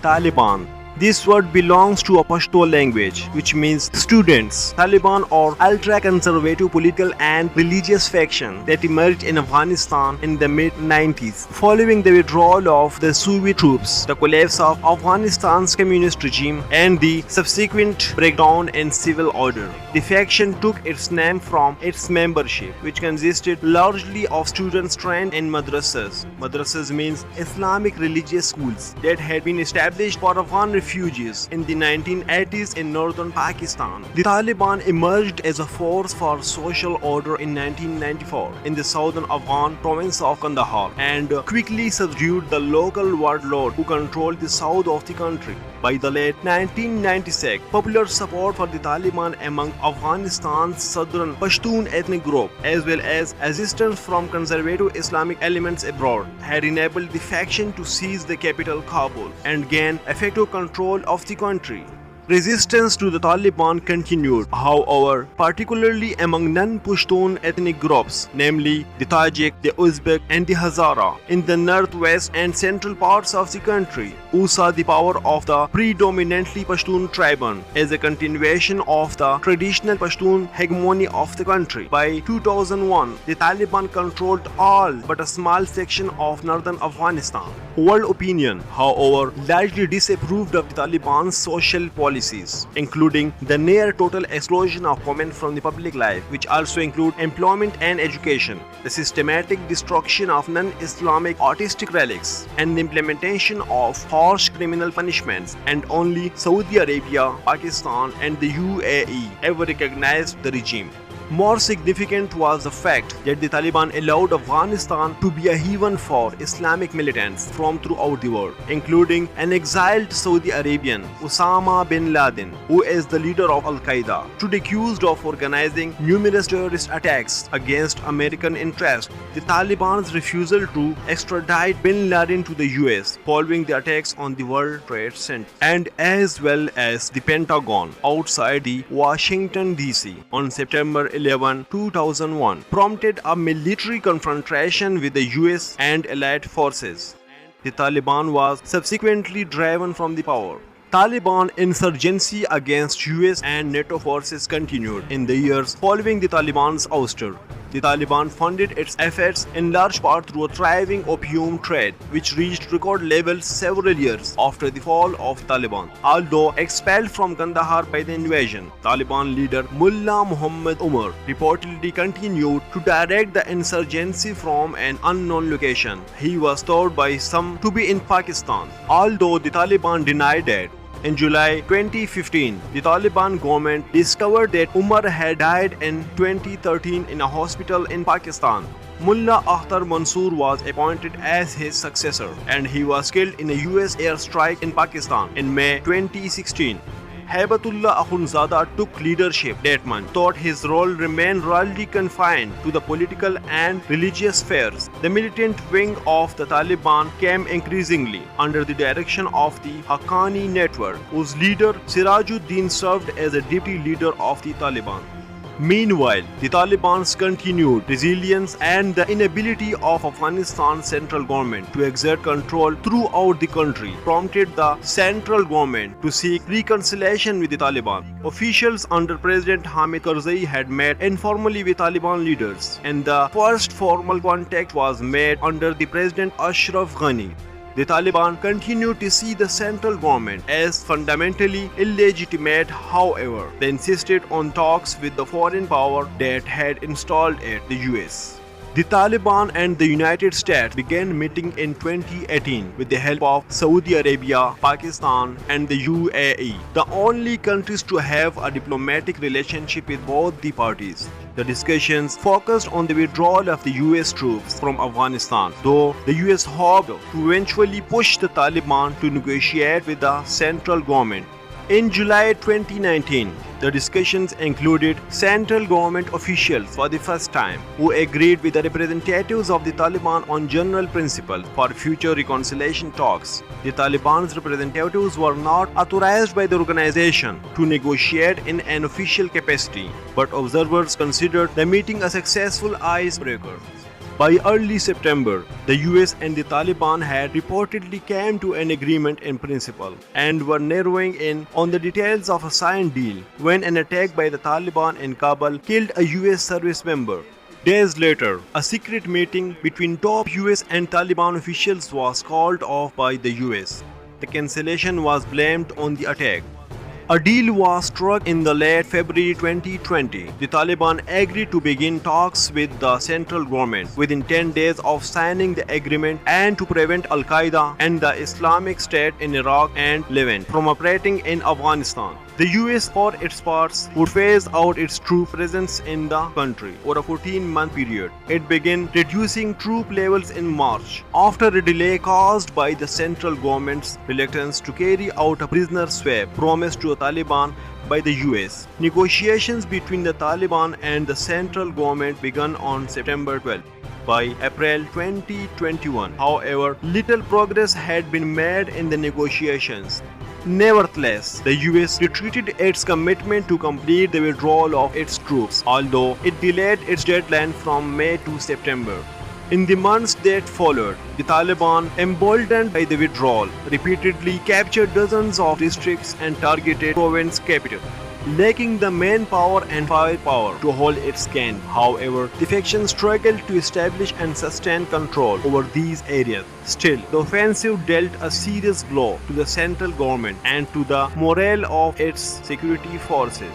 Taliban. This word belongs to a Pashto language, which means students. Taliban or ultra-conservative political and religious faction that emerged in Afghanistan in the mid-90s. Following the withdrawal of the Soviet troops, the collapse of Afghanistan's communist regime, and the subsequent breakdown in civil order, the faction took its name from its membership, which consisted largely of students trained in madrasas. Madrasas means Islamic religious schools that had been established for Afghan refugees in the 1980s in northern Pakistan. The Taliban emerged as a force for social order in 1994 in the southern Afghan province of Kandahar and quickly subdued the local warlord who controlled the south of the country. By the late 1996, popular support for the Taliban among Afghanistan's southern Pashtun ethnic group, as well as assistance from conservative Islamic elements abroad, had enabled the faction to seize the capital Kabul and gain effective control of the country. Resistance to the Taliban continued, however, particularly among non-Pashtun ethnic groups, namely the Tajik, the Uzbek, and the Hazara, in the northwest and central parts of the country, who saw the power of the predominantly Pashtun tribe as a continuation of the traditional Pashtun hegemony of the country. By 2001, the Taliban controlled all but a small section of northern Afghanistan. World opinion, however, largely disapproved of the Taliban's social policies, including the near total exclusion of women from the public life, which also include employment and education, the systematic destruction of non-Islamic artistic relics, and the implementation of harsh criminal punishments. And only Saudi Arabia, Pakistan, and the UAE ever recognized the regime. More significant was the fact that the Taliban allowed Afghanistan to be a haven for Islamic militants from throughout the world, including an exiled Saudi Arabian, Osama bin Laden, who is the leader of Al-Qaeda, today accused of organizing numerous terrorist attacks against American interests. The Taliban's refusal to extradite bin Laden to the US following the attacks on the World Trade Center, and as well as the Pentagon outside the Washington, D.C. on September 11, 2001, prompted a military confrontation with the US and allied forces. The Taliban was subsequently driven from the power. Taliban insurgency against US and NATO forces continued in the years following the Taliban's ouster. The Taliban funded its efforts in large part through a thriving opium trade, which reached record levels several years after the fall of Taliban. Although expelled from Kandahar by the invasion, Taliban leader Mullah Muhammad Umar reportedly continued to direct the insurgency from an unknown location. He was thought by some to be in Pakistan, although the Taliban denied it. In July 2015, the Taliban government discovered that Umar had died in 2013 in a hospital in Pakistan. Mullah Akhtar Mansoor was appointed as his successor, and he was killed in a US airstrike in Pakistan in May 2016. Haibatullah Akhundzada took leadership that month, though his role remained largely confined to the political and religious spheres. The militant wing of the Taliban came increasingly under the direction of the Haqqani network, whose leader Sirajuddin served as a deputy leader of the Taliban. Meanwhile, the Taliban's continued resilience and the inability of Afghanistan's central government to exert control throughout the country prompted the central government to seek reconciliation with the Taliban. Officials under President Hamid Karzai had met informally with Taliban leaders, and the first formal contact was made under the President Ashraf Ghani. The Taliban continued to see the central government as fundamentally illegitimate. However, they insisted on talks with the foreign power that had installed it, the US. The Taliban and the United States began meeting in 2018 with the help of Saudi Arabia, Pakistan, and the UAE, the only countries to have a diplomatic relationship with both the parties. The discussions focused on the withdrawal of the US troops from Afghanistan, though the US hoped to eventually push the Taliban to negotiate with the central government. In July 2019, the discussions included central government officials for the first time, who agreed with the representatives of the Taliban on general principles for future reconciliation talks. The Taliban's representatives were not authorized by the organization to negotiate in an official capacity, but observers considered the meeting a successful icebreaker. By early September, the US and the Taliban had reportedly come to an agreement in principle and were narrowing in on the details of a signed deal when an attack by the Taliban in Kabul killed a US service member. Days later, a secret meeting between top US and Taliban officials was called off by the US. The cancellation was blamed on the attack. A deal was struck in the late February 2020. The Taliban agreed to begin talks with the central government within 10 days of signing the agreement and to prevent Al-Qaeda and the Islamic State in Iraq and Levant from operating in Afghanistan. The US, for its part, would phase out its troop presence in the country over a 14-month period. It began reducing troop levels in March after a delay caused by the central government's reluctance to carry out a prisoner swap promised to the Taliban by the US. Negotiations between the Taliban and the central government began on September 12. By April 2021, however, little progress had been made in the negotiations. Nevertheless, the US retreated its commitment to complete the withdrawal of its troops, although it delayed its deadline from May to September. In the months that followed, the Taliban, emboldened by the withdrawal, repeatedly captured dozens of districts and targeted province capitals, lacking the manpower and firepower to hold its camp. However, the faction struggled to establish and sustain control over these areas. Still, the offensive dealt a serious blow to the central government and to the morale of its security forces.